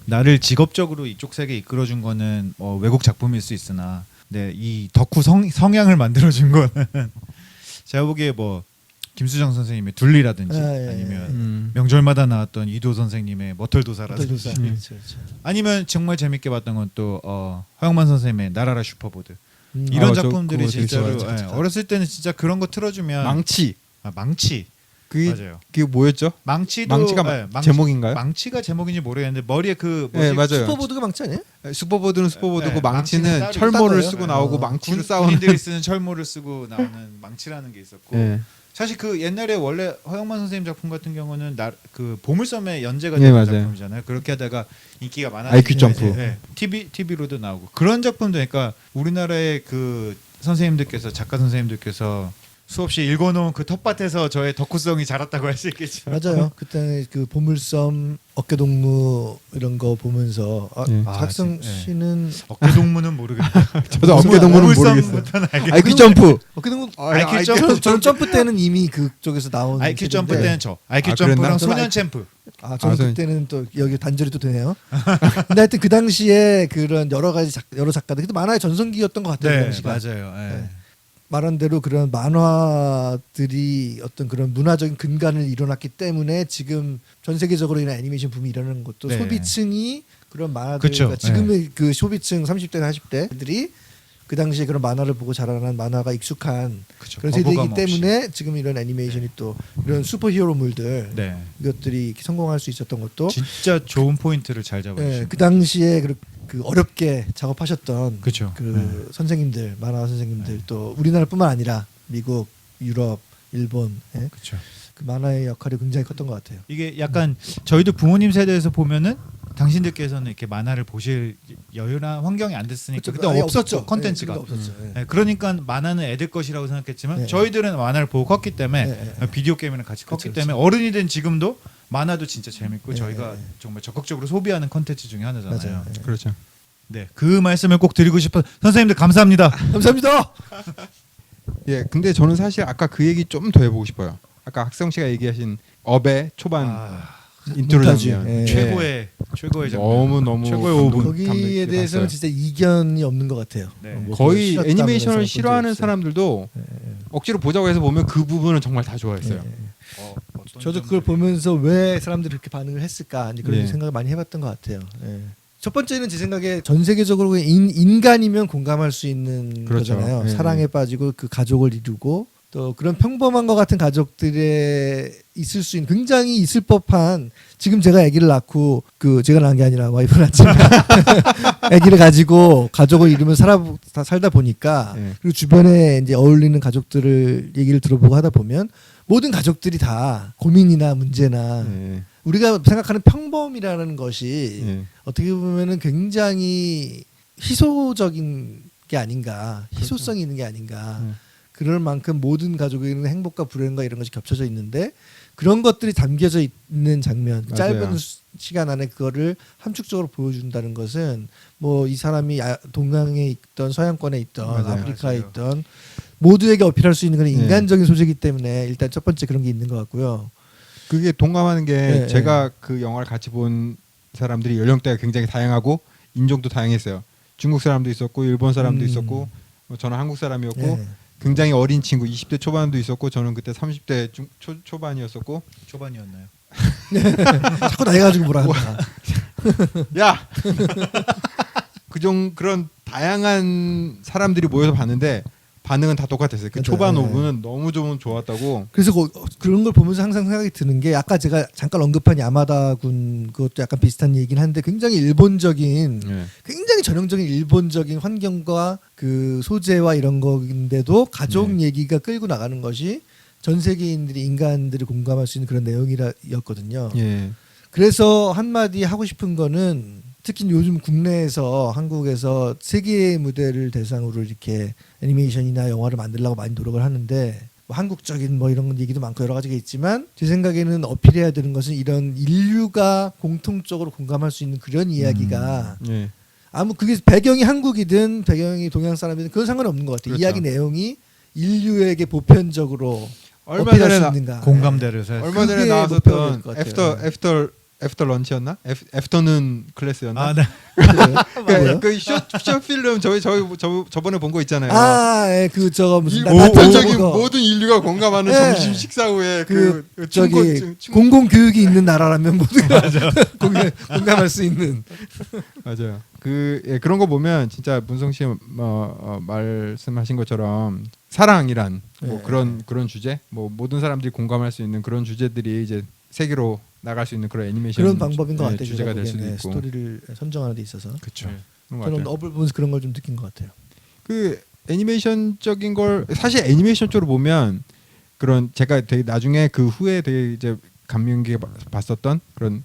나를 직업적으로 이쪽 세계에 이끌어준 거는 외국 작품일 수 있으나, 네, 이 덕후 성향을 만들어준 거는 제가 보기에 뭐 김수정 선생님의 둘리라든지 아니면 명절마다 나왔던 이도 선생님의 머털도사라든지 아니면 정말 재밌게 봤던 건 또 허영만 선생님의 나라라 슈퍼보드 이런 작품들이 진짜로 어렸을 때는 진짜 그런 거 틀어주면 망치. 맞아요. 그게 뭐였죠? 망치가 제목인가요? 망치가 제목인지 모르겠는데 머리에 그 네, 맞아요. 슈퍼보드가 망치 아니에요? 슈퍼보드는 슈퍼보드고 네, 망치는 망치는 철모를 따로 쓰고 있어요. 나오고 망치로 싸우는. 군인들이 쓰는 철모를 쓰고 나오는 망치라는 게 있었고 네. 사실 그 옛날에 원래 허영만 선생님 작품 같은 경우는 그 보물섬의 연재가 네, 되는 맞아요. 작품이잖아요. 그렇게 하다가 인기가 많아지고 IQ 점프. TV로도 나오고 그런 작품도 그러니까 우리나라의 그 선생님들께서 작가 선생님들께서 수없이 읽어놓은 그 텃밭에서 저의 덕후성이 자랐다고 할 수 있겠죠. 맞아요. 그때 그 보물섬, 어깨동무 이런 거 보면서 작성 씨는 어깨동무는 모르겠어요. 저도 어깨동무는 모르겠어요. 보물섬부터는 알겠어요. IQ 점프. 어깨동무 IQ 점프. 저는 점프 때는 이미 그쪽에서 나온 IQ 점프 때는 IQ 아, 점프랑 그랬나? 소년 챔프. 저는 그때는 또 여기 단절이 또 되네요. 근데 하여튼 그 당시에 그런 여러 가지 여러 작가들 그때 만화의 전성기였던 것 같아요. 그 네, 당시가. 맞아요. 네. 말한 대로 그런 만화들이 어떤 그런 문화적인 근간을 이뤄놨기 때문에 지금 전 세계적으로 이런 애니메이션 붐이 일어나는 것도 네. 소비층이 그런 만화들 그쵸. 그러니까 지금의 그 소비층 30대나 40대들이 그 당시에 그런 만화를 보고 자라난 만화가 익숙한 그쵸. 그런 세대이기 거부감 없이. 때문에 지금 이런 애니메이션이 또 이런 슈퍼히어로물들 네. 이것들이 이렇게 성공할 수 있었던 것도 진짜 좋은 포인트를 잘 잡아주신 그 당시에 그 어렵게 작업하셨던 그쵸. 그 선생님들 만화 선생님들 또 우리나라뿐만 아니라 미국, 유럽, 일본 그렇죠. 그 만화의 역할이 굉장히 컸던 것 같아요. 이게 약간 저희도 부모님 세대에서 보면은 당신들께서는 이렇게 만화를 보실 여유나 환경이 안 됐으니까 그때 아예 없었죠 컨텐츠가. 네, 없었죠. 네, 그러니까 만화는 애들 것이라고 생각했지만 네. 저희들은 만화를 보고 컸기 때문에 비디오 게임이랑 같이 컸기 때문에 어른이 된 지금도 만화도 진짜 재밌고 저희가 정말 적극적으로 소비하는 컨텐츠 중에 하나잖아요. 맞아요. 그렇죠. 네, 그 말씀을 꼭 드리고 싶어. 선생님들 감사합니다. 감사합니다. 예, 근데 저는 사실 아까 그 얘기 좀 더 해보고 싶어요. 아까 학성 씨가 얘기하신 업의 초반 인트로 몬타주. 장면. 예. 최고의 장면. 너무 최고의 감동- 5분. 거기에 감동있게 대해서는 봤어요. 진짜 이견이 없는 것 같아요. 네. 뭐 거의 쉬었다면서 애니메이션을 본 싫어하는 적 없어요. 사람들도 억지로 보자고 해서 보면 그 부분은 정말 다 좋아했어요. 저도 그걸 보면서 왜 사람들이 그렇게 반응을 했을까 이제 그런 예. 생각을 많이 해봤던 것 같아요. 예. 첫 번째는 제 생각에 전 세계적으로 인간이면 공감할 수 있는 그렇죠. 거잖아요. 예. 사랑에 빠지고 그 가족을 이루고 또 그런 평범한 것 같은 가족들에 있을 수 있는 굉장히 있을 법한 지금 제가 아기를 낳고 그 제가 낳은 게 아니라 와이프를 낳지만 아기를 가지고 가족을 이루면 살다 보니까 예. 그리고 주변에 이제 어울리는 가족들을 얘기를 들어보고 하다 보면 모든 가족들이 다 고민이나 문제나 예. 우리가 생각하는 평범이라는 것이 예. 어떻게 보면은 굉장히 희소적인 게 아닌가, 희소성이 있는 게 아닌가. 그럴 만큼 모든 가족에는 행복과 불행과 이런 것이 겹쳐져 있는데 그런 것들이 담겨져 있는 장면, 맞아요. 짧은 시간 안에 그거를 함축적으로 보여준다는 것은 뭐 이 사람이 동양에 있던 서양권에 있던 맞아요. 아프리카에 맞아요. 있던 모두에게 어필할 수 있는 그런 네. 인간적인 소재이기 때문에 일단 첫 번째 그런 게 있는 것 같고요. 그게 동감하는 게 네, 제가 그 영화를 같이 본 사람들이 연령대가 굉장히 다양하고 인종도 다양했어요. 중국 사람도 있었고 일본 사람도 있었고 저는 한국 사람이었고 예. 굉장히 어린 친구 20대 초반도 있었고 저는 그때 30대 초반이었었고 초반이었나요? 자꾸 나이 가지고 뭐라 한다. 야! 그런 다양한 사람들이 모여서 봤는데 반응은 다 똑같았어요. 그 그렇죠. 초반 네. 5분은 너무 좀 좋았다고. 그래서 그런 걸 보면서 항상 생각이 드는 게 아까 제가 잠깐 언급한 야마다군 그것도 약간 비슷한 얘기긴 한데 굉장히 일본적인 예. 굉장히 전형적인 일본적인 환경과 그 소재와 이런 거인데도 가족 네. 얘기가 끌고 나가는 것이 전 세계인들이 인간들이 공감할 수 있는 그런 내용이었거든요. 예. 그래서 한마디 하고 싶은 거는 특히 요즘 국내에서 한국에서 세계 무대를 대상으로 이렇게 애니메이션이나 영화를 만들려고 많이 노력을 하는데 뭐 한국적인 뭐 이런 얘기도 많고 여러 가지가 있지만 제 생각에는 어필해야 되는 것은 이런 인류가 공통적으로 공감할 수 있는 그런 이야기가 예. 아무 그게 배경이 한국이든 배경이 동양 사람이든 그건 상관없는 것 같아요. 그렇죠. 이야기 내용이 인류에게 보편적으로 얼마 어필할 전에 수 있는가. 공감대를 살. 얼마 전에 그게 나왔었던 목표일 것 같아요. 애프터 런치였나? 애프터눈 클래스였나? 아, 네. 뭐예요? 그 쇼 필름 저번에 본 거 있잖아요. 아, 예, 그 저거 무슨 보편적인 모든 인류가 공감하는 예. 점심 식사 후에 그 저기 충고- 공공 교육이 있는 나라라면 모두가 공감할 수 있는. 맞아요. 그런 거 보면 진짜 문성 씨 말씀하신 것처럼 사랑이란 뭐 예. 그런 주제, 뭐 모든 사람들이 공감할 수 있는 그런 주제들이 이제 세계로 나갈 수 있는 그런 애니메이션 그런 방법인 것 같아요. 주제가 될 수도 보기에는. 있고. 스토리를 선정하는 데 있어서. 그렇죠. 네. 그런 것 저는 같아요. 업을 보면서 그런 걸 좀 느낀 것 같아요. 그 애니메이션적인 걸 사실 애니메이션 쪽으로 보면 그런 제가 되게 나중에 그 후에 되게 이제 감명 깊게 봤었던 그런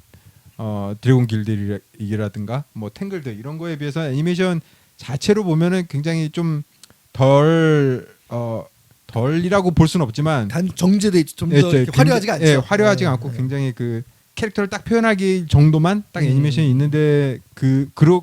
드래곤 길드이라든가 뭐 탱글드 이런 거에 비해서 애니메이션 자체로 보면은 굉장히 좀 덜이라고 볼 수는 없지만 단 정제돼 좀더 예, 화려하지가 않죠. 예, 화려하지 않고 예. 굉장히 그 캐릭터를 딱 표현하기 정도만 딱 애니메이션이 있는데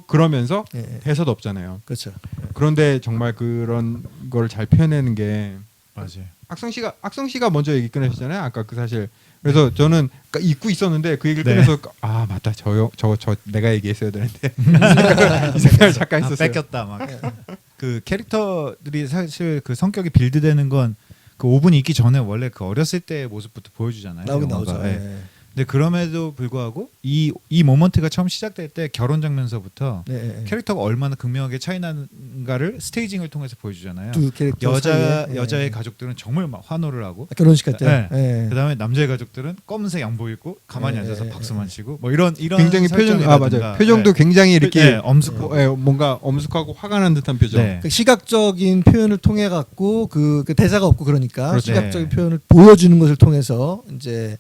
그러면서 예, 예. 대사도 없잖아요. 그렇죠. 그런데 정말 그런 걸 잘 표현하는 게 맞아요. 악성 씨가 먼저 얘기 꺼내셨잖아요. 아까 그 사실. 그래서 저는 잊고 있었는데 그 얘기를 네. 꺼내서 아 맞다 저 내가 얘기했어야 되는데 이 생각을 잠깐 아, 했었어요. 뺏겼다 막. 그 캐릭터들이 사실 그 성격이 빌드되는 건 그 5분 있기 전에 원래 그 어렸을 때의 모습부터 보여주잖아요. 나오긴 영화가. 나오죠. 예. 예. 근데 그럼에도 불구하고 이 모먼트가 처음 시작될 때 결혼 장면서부터 네, 예, 예. 캐릭터가 얼마나 극명하게 차이나는가를 스테이징을 통해서 보여주잖아요. 두 캐릭터 사이에, 예. 여자의 가족들은 정말 막 환호를 하고 결혼식 할 때. 네. 예. 그다음에 남자의 가족들은 검은색 양복 입고 가만히 예, 앉아서 예, 박수만 예. 치고 뭐 이런 굉장히 설정이라든가. 맞아요. 표정도 굉장히 이렇게 엄숙하고 뭔가 엄숙하고 화가 난 듯한 표정. 네. 그 시각적인 표현을 통해 갖고 그 대사가 없고 그러니까 그렇죠. 시각적인 네. 표현을 보여주는 것을 통해서 이제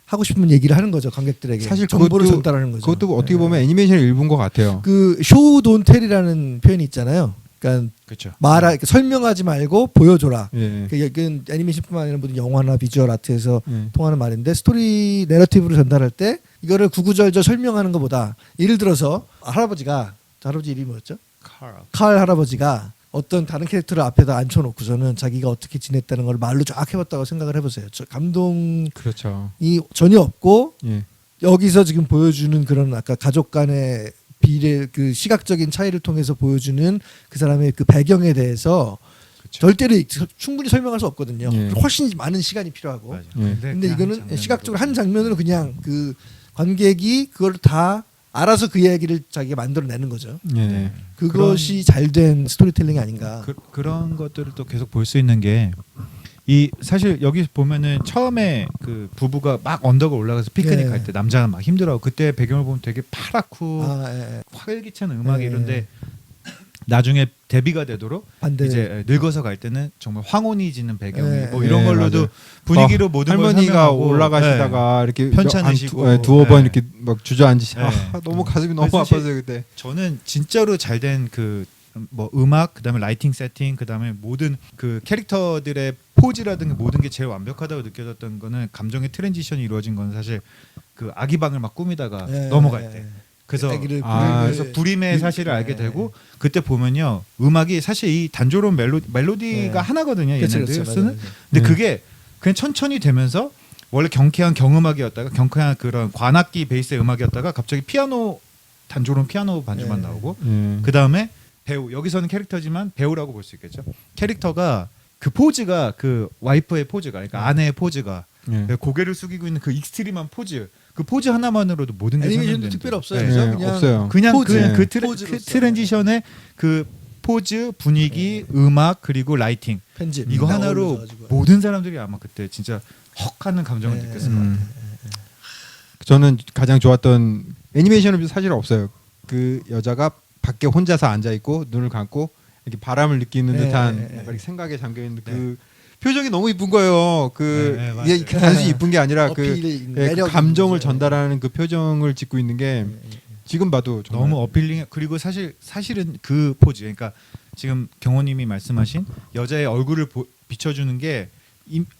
하고 싶은 얘기를 하는 거죠 관객들에게. 사실 정보를 그것도- 전달하는 거죠. 그것도 어떻게 예. 보면 애니메이션의 일부인 것 같아요. 그 쇼 돈 텔이라는 표현이 있잖아요. 그러니까 그렇죠. 설명하지 말고 보여줘라. 예. 그 애니메이션뿐만 아니라 모든 영화나 비주얼 아트에서 예. 통하는 말인데 스토리 내러티브를 전달할 때 이거를 구구절절 설명하는 것보다 예를 들어서 할아버지 이름이 뭐였죠? 칼 할아버지가 어떤 다른 캐릭터를 앞에다 앉혀놓고서는 자기가 어떻게 지냈다는 걸 말로 쫙 해봤다고 생각을 해보세요. 저 감동이 그렇죠. 전혀 없고 예. 여기서 지금 보여주는 그런 아까 가족 간의 비례 그 시각적인 차이를 통해서 보여주는 그 사람의 그 배경에 대해서 그렇죠. 절대로 충분히 설명할 수 없거든요. 예. 훨씬 많은 시간이 필요하고. 맞아요. 예. 근데 그 이거는 장면으로 시각적으로 한 장면으로 그냥 그 관객이 그걸 다 알아서 그 이야기를 자기가 만들어내는 거죠. 예. 그것이 잘된 스토리텔링이 아닌가. 그런 것들을 또 계속 볼 수 있는 게 이 사실 여기 보면은 처음에 그 부부가 막 언덕을 올라가서 피크닉 예. 할 때 남자가 막 힘들어하고 그때 배경을 보면 되게 파랗고 예. 활기찬 음악이 예. 이런데 나중에 데뷔가 되도록 반대. 이제 늙어서 갈 때는 정말 황혼이 지는 배경이 예. 뭐 이런 예, 걸로도 맞아요. 분위기로 모든 걸 할머니가 설명하고, 올라가시다가 이렇게 편찮으시고, 두어 번 예. 이렇게 막 주저앉으시. 예. 너무 가슴이 너무 사실 아파서요 그때. 저는 진짜로 잘된 그 뭐 음악 그다음에 라이팅 세팅 그다음에 모든 그 캐릭터들의 포즈라든가 모든 게 제일 완벽하다고 느껴졌던 거는 감정의 트랜지션이 이루어진 건 사실 그 아기방을 막 꾸미다가 예. 넘어갈 때 그래서 아기를 그래서 불임의 사실을 알게 되고 그때 보면요 음악이 사실 이 단조로운 멜로디가 예. 하나거든요 그렇죠, 얘네들 그렇죠. 쓰는 맞아요. 근데 네. 그게 그냥 천천히 되면서 원래 경쾌한 경음악이었다가 경쾌한 그런 관악기 베이스의 음악이었다가 갑자기 피아노 단조로운 피아노 반주만 예. 나오고 예. 그 다음에 배우 여기서는 캐릭터지만 배우라고 볼 수 있겠죠. 캐릭터가 그 포즈가 그 와이프의 포즈가 그러니까 아내의 포즈가 예. 고개를 숙이고 있는 그 익스트림한 포즈 그 포즈 하나만으로도 모든 게 애니메이션도 설명되는 특별히 없어요. 네. 그죠? 예, 그냥 없어요. 그냥 포즈. 그 포즈로서. 트랜지션의 그 포즈 분위기 음악 그리고 라이팅 편집 이거 딱 하나로 어울려가지고. 모든 사람들이 아마 그때 진짜 헉하는 감정을 네. 느꼈을 것 같아요. 저는 가장 좋았던 애니메이션은 사실 없어요. 그 여자가 밖에 혼자서 앉아 있고 눈을 감고 이렇게 바람을 느끼는 네, 듯한 네, 네. 약간 생각에 잠겨 있는 그 표정이 너무 이쁜 거예요. 그 네, 네, 맞아요. 이게 단순히 이쁜 게 아니라 그 어필이, 예, 그 매력이 감정을 있는 거죠. 전달하는 그 표정을 짓고 있는 게 지금 봐도 정말 너무 어필링해 그리고 사실은 그 포즈 그러니까 지금 경호님이 말씀하신 여자의 얼굴을 비춰주는 게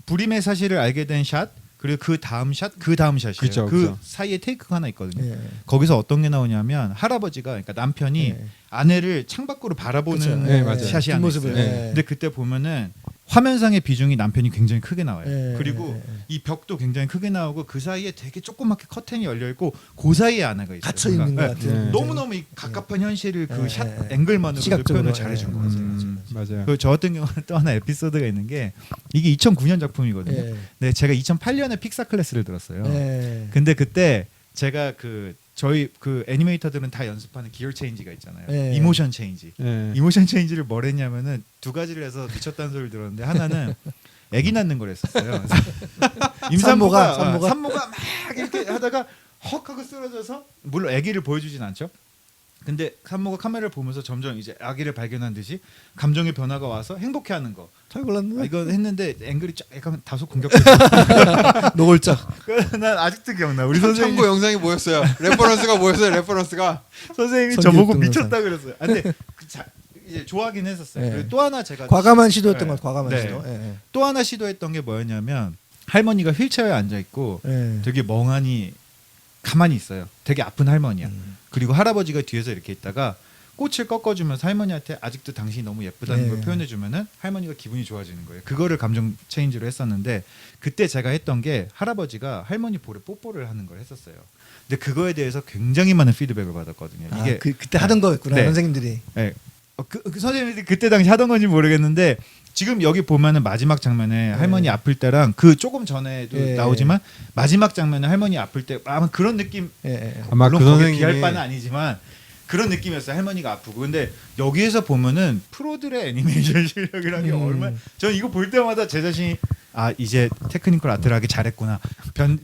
불임의 사실을 알게 된 샷 그리고 그 다음 샷 그 다음 샷이에요. 그쵸, 그 그쵸. 사이에 테이크가 하나 있거든요. 예. 거기서 어떤 게 나오냐면 할아버지가 그러니까 남편이 예. 아내를 창밖으로 바라보는 그쵸. 네, 맞아요. 샷이 하나 뒷모습을, 있어요. 예. 근데 그때 보면은 화면상의 비중이 남편이 굉장히 크게 나와요. 예. 그리고 예. 이 벽도 굉장히 크게 나오고 그 사이에 되게 조그맣게 커튼이 열려 있고 그 사이에 아내가 있어요. 갇혀 있는 것 그러니까 같은. 네. 너무너무 이 갑갑한 현실을 그 예, 샷 예. 앵글만으로 시각적으로, 표현을 잘해준 예. 거 같아요. 맞아요. 그 저 같은 경우는 또 하나 에피소드가 있는 게 이게 2009년 작품이거든요. 예. 네, 제가 2008년에 픽사 클래스를 들었어요. 예. 근데 그때 제가 그 저희 그 애니메이터들은 다 연습하는 기어 체인지가 있잖아요. 예. 이모션 체인지. 예. 이모션 체인지를 뭘 했냐면은 두 가지를 해서 미쳤다는 소리를 들었는데 하나는 아기 낳는 걸 했었어요. 임산부가 산모가 막 이렇게 하다가 헉 하고 쓰러져서 물론 아기를 보여주진 않죠. 근데 산모가 카메라를 보면서 점점 이제 아기를 발견한 듯이 감정의 변화가 와서 행복해하는 거. 잘 골랐네. 이거 했는데 앵글이 쫙 약간 다소 공격적이야. 노골적. 난 아직도 기억나. 우리 참고 선생님 영상이 뭐였어요? 레퍼런스가 뭐였어요? 레퍼런스가 선생님이 성격 저보고 동영상. 미쳤다 그랬어요. 아, 근데 이제 좋아하긴 했었어요. 예. 그리고 또 하나 제가 과감한 시도였던 네. 것 과감한 네. 시도. 예. 또 하나 시도했던 게 뭐였냐면 할머니가 휠체어에 앉아 있고 예. 되게 멍하니 가만히 있어요. 되게 아픈 할머니야. 그리고 할아버지가 뒤에서 이렇게 있다가 꽃을 꺾어주면서 할머니한테 아직도 당신이 너무 예쁘다는 네. 걸 표현해주면은 할머니가 기분이 좋아지는 거예요. 그거를 감정 체인지로 했었는데 그때 제가 했던 게 할아버지가 할머니 볼에 뽀뽀를 하는 걸 했었어요. 근데 그거에 대해서 굉장히 많은 피드백을 받았거든요. 이게 그때 하던 거였구나 네. 선생님들이. 네. 그 선생님들이 그때 당시 하던 건지 모르겠는데 지금 여기 보면은 마지막 장면에 할머니 아플 때랑 그 조금 전에도 예. 나오지만 마지막 장면에 할머니 아플 때 아마 그런 느낌 예. 아마 물론 그 거기에 선생님이 비할 바는 아니지만 그런 느낌이었어요. 할머니가 아프고. 근데 여기에서 보면은 프로들의 애니메이션 실력이라는 게 얼마나 저는 이거 볼 때마다 제 자신이 아 이제 테크니컬 아트를 하기 잘했구나.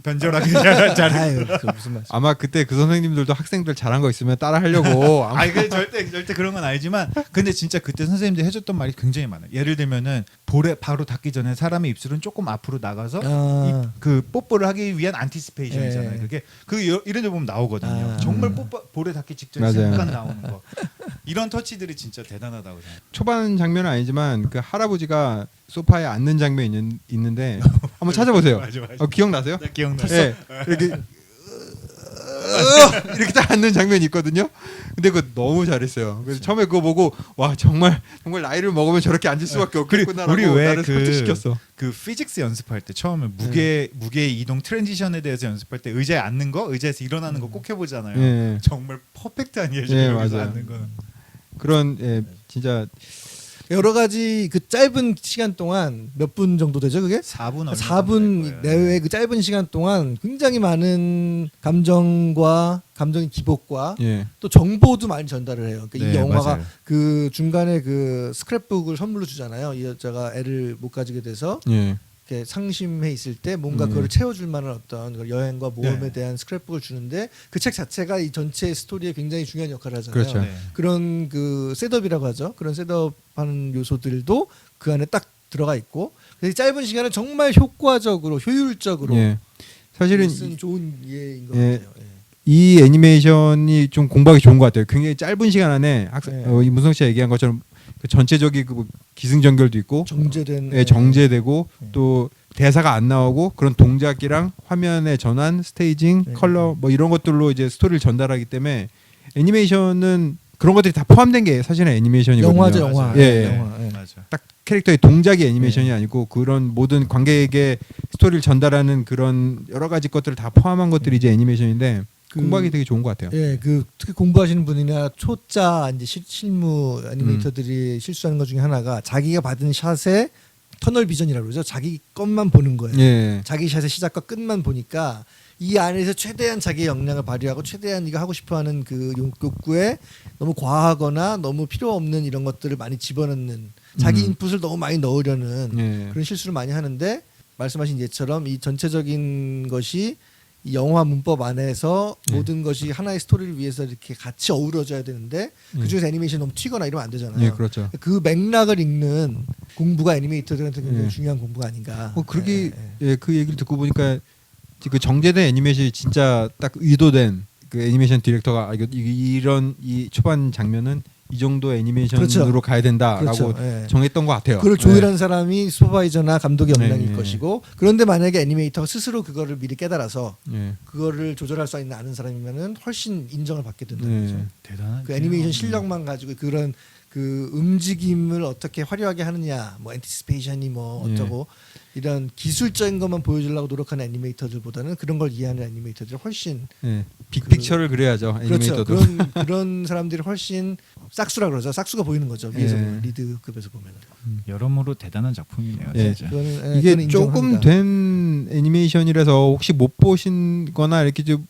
변절하기 잘했구나. 아유, 그 무슨 말씀. 아마 그때 그 선생님들도 학생들 잘한 거 있으면 따라 하려고 아마 아니 그 절대 그런 건 아니지만 근데 진짜 그때 선생님들이 해줬던 말이 굉장히 많아요. 예를 들면은 볼에 바로 닿기 전에 사람의 입술은 조금 앞으로 나가서 그 뽀뽀를 하기 위한 안티시페이션이잖아요. 예. 그게 이런 데 보면 나오거든요. 정말 볼에 닿기 직전에 맞아요. 잠깐 나오는 거. 이런 터치들이 진짜 대단하다고 생각해요. 초반 장면은 아니지만 그 할아버지가 소파에 앉는 장면이 있는데 한번 찾아보세요. 맞아. 기억나세요? 나 기억났어. 예. 이렇게 이렇게 딱 앉는 장면이 있거든요. 근데 그거 너무 잘했어요. 그래서 처음에 그거 보고 와 정말 나이를 먹으면 저렇게 앉을 수밖에 없겠구나라고 우리 왜 나를 설득시켰어. 그 피직스 연습할 때 처음에 무게 이동 트랜지션에 대해서 연습할 때 의자에 앉는 거, 의자에서 일어나는 거 꼭 해보잖아요. 예. 정말 퍼펙트한 예죠. 예, 여기서 맞아요. 앉는 거는. 그런 진짜 여러 가지 그 짧은 시간 동안 몇 분 정도 되죠 그게? 4분 4분 내외의 그 짧은 시간 동안 굉장히 많은 감정의 기복과 예. 또 정보도 많이 전달을 해요. 그러니까 이 네, 영화가 맞아요. 그 중간에 그 스크랩북을 선물로 주잖아요. 이 여자가 애를 못 가지게 돼서 예. 이렇게 상심해 있을 때 뭔가 음. 그거를 채워줄 만한 어떤 그런 여행과 모험에 네. 대한 스크랩북을 주는데 그 책 자체가 이 전체 스토리에 굉장히 중요한 역할을 하잖아요. 그렇죠. 네. 그런 그 셋업이라고 하죠. 그런 셋업하는 요소들도 그 안에 딱 들어가 있고 그래서 짧은 시간에 정말 효과적으로 효율적으로 예. 사실은 쓴 좋은 예인 것 예. 같아요. 예. 이 애니메이션이 좀 공부하기 좋은 것 같아요. 굉장히 짧은 시간 안에 네. 이 문성 씨가 얘기한 것처럼 그 전체적인 그 기승전결도 있고 정제된 예, 정제되고 네. 또 대사가 안 나오고 그런 동작이랑 화면의 전환, 스테이징, 네. 컬러 뭐 이런 것들로 이제 스토리를 전달하기 때문에 애니메이션은 그런 것들이 다 포함된 게 사실은 애니메이션이거든요. 영화죠 영화. 예, 예. 영화. 예. 맞아. 딱 캐릭터의 동작이 애니메이션이 네. 아니고 그런 모든 관객에게 스토리를 전달하는 그런 여러 가지 것들을 다 포함한 것들이 이제 애니메이션인데 그- 공부하기 되게 좋은 것 같아요. 예, 그 특히 공부하시는 분이나 초짜 이제 실무 애니메이터들이 실수하는 것 중에 하나가 자기가 받은 샷의 터널 비전이라고 그러죠. 자기 것만 보는 거예요. 예. 자기 샷의 시작과 끝만 보니까 이 안에서 최대한 자기의 역량을 발휘하고 최대한 네가 하고 싶어하는 그 욕구에 너무 과하거나 너무 필요 없는 이런 것들을 많이 집어넣는 자기 인풋을 너무 많이 넣으려는 예. 그런 실수를 많이 하는데 말씀하신 예처럼 이 전체적인 것이 이 영화 문법 안에서 모든 것이 하나의 스토리를 위해서 이렇게 같이 어우러져야 되는데 그중에서 애니메이션 너무 튀거나 이러면 안 되잖아요. 예, 그렇죠. 그 맥락을 읽는 공부가 애니메이터들한테 굉장히 예. 중요한 공부가 아닌가. 그러기 예, 예. 예, 그 얘기를 듣고 보니까 그 정제된 애니메이션이 진짜 딱 의도된 그 애니메이션 디렉터가 이런 이 초반 장면은 이 정도 애니메이션으로 그렇죠. 가야 된다라고 그렇죠. 예. 정했던 것 같아요. 그걸 조율한 사람이 슈퍼바이저나 감독의 네, 역량일 네. 것이고 그런데 만약에 애니메이터가 스스로 그거를 미리 깨달아서 예. 그거를 조절할 수 있는 아는 사람이면은 훨씬 인정을 받게 된다는 네. 거죠. 대단한 그 애니메이션 실력만 가지고 그런 그 움직임을 어떻게 화려하게 하느냐, 뭐 엔티시페이션이 뭐 예. 어쩌고 이런 기술적인 것만 보여주려고 노력하는 애니메이터들보다는 그런 걸 이해하는 애니메이터들이 훨씬 예. 빅픽처를 그려야죠. 그렇죠. 애니메이터도. 그런 사람들이 훨씬 싹수라 그러죠. 싹수가 보이는 거죠. 위에서 예. 보면, 리드급에서 보면. 여러모로 대단한 작품이네요. 예. 진짜. 그거는, 이게 그거는 조금 인정합니다. 된 애니메이션이라서 혹시 못 보신거나 이렇게 좀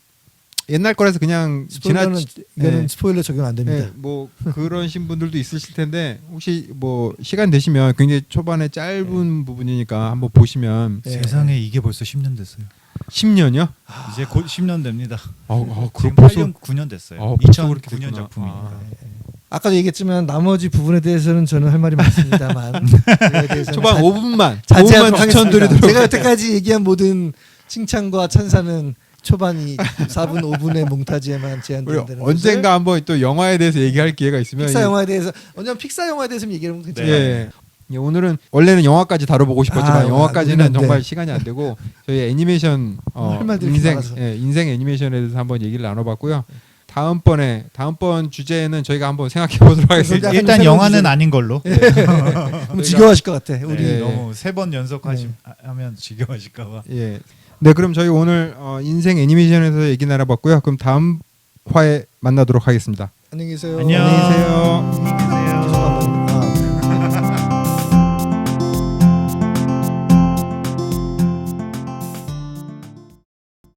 옛날 거라서 그냥 스포일러는 이거는 예. 스포일러 적용 안 됩니다. 예, 뭐 그러신 분들도 있으실 텐데 혹시 뭐 시간 되시면 굉장히 초반에 짧은 부분이니까 한번 보시면 예. 세상에 이게 벌써 10년 됐어요. 10년이요? 이제 곧 10년 됩니다. 그럼 지금 벌써 8년 9년 됐어요. 벌써 그렇게 2009년 됐구나. 작품이니까. 아까도 얘기했지만 나머지 부분에 대해서는 저는 할 말이 많습니다만 그에 대해서는 초반 5분만 자제하도록 5분만 하겠습니다. 추천드리도록 제가 여태까지 얘기한 모든 칭찬과 찬사는 초반이 4분 5분의 몽타주에만 우리 제한된다는 언젠가 한번 또 영화에 대해서 얘기할 기회가 있으면 픽사 영화에 대해서 언젠가 픽사 영화에 대해서 얘기하면 예. 괜찮아요. 예, 오늘은 원래는 영화까지 다뤄보고 싶었지만 아, 영화까지는 우리는 정말 네. 시간이 안 되고 저희 애니메이션 할 말들이 인생 많아서. 인생 애니메이션에 대해서 한번 얘기를 나눠봤고요. 다음번 주제는 저희가 한번 생각해 보도록 하겠습니다. 약간 일단 새로운 영화는 주제. 아닌 걸로. 그럼 지겨워하실 것 같아. 우리 네, 예. 너무 3번 연속 하면 지겨워하실까봐. 예. 네, 그럼 저희 오늘 인생 애니메이션에서 얘기 나눠봤고요. 그럼 다음 화에 만나도록 하겠습니다. 안녕히 계세요. 안녕. 안녕히 계세요.